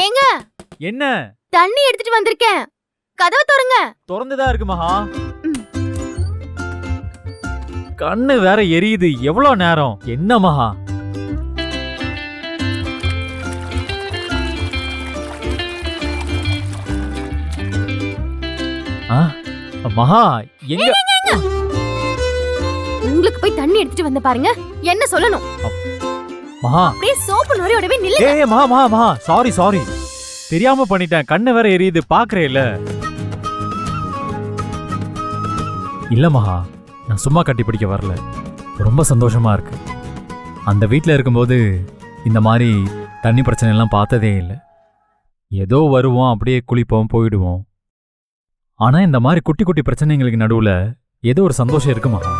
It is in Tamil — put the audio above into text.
ஏங்க என்ன? தண்ணி எடுத்துட்டு வந்திருக்கேன். கதவை திறங்க. திறந்துதான் இருக்கு மகா. கண்ணு வேற எரியுது. எவ்வளவு நேரம்? என்ன மகா? மகா எங்க? உங்களுக்கு போய் தண்ணி எடுத்துட்டு வந்த பாருங்க. என்ன சொல்லணும்? மகா அப்படியே சோப்பு நுரையோடவே நில்லுங்க. ஏய் மகா மகா மகா சாரி தெரியாம பண்ணிட்டேன். கண்ணு வேற எரியுது. பாக்குறேல்ல. இல்ல மகா, நான் சும்மா கட்டி பிடிக்க வரல. ரொம்ப சந்தோஷமா இருக்கு. அந்த வீட்டில் இருக்கும்போது இந்த மாதிரி தண்ணி பிரச்சனை எல்லாம் பார்த்ததே இல்லை. ஏதோ வருவோம், அப்படியே குளிப்போம், போயிடுவோம். ஆனா இந்த மாதிரி குட்டி குட்டி பிரச்சனைங்களுக்கு நடுவுல ஏதோ ஒரு சந்தோஷம் இருக்கு மகா.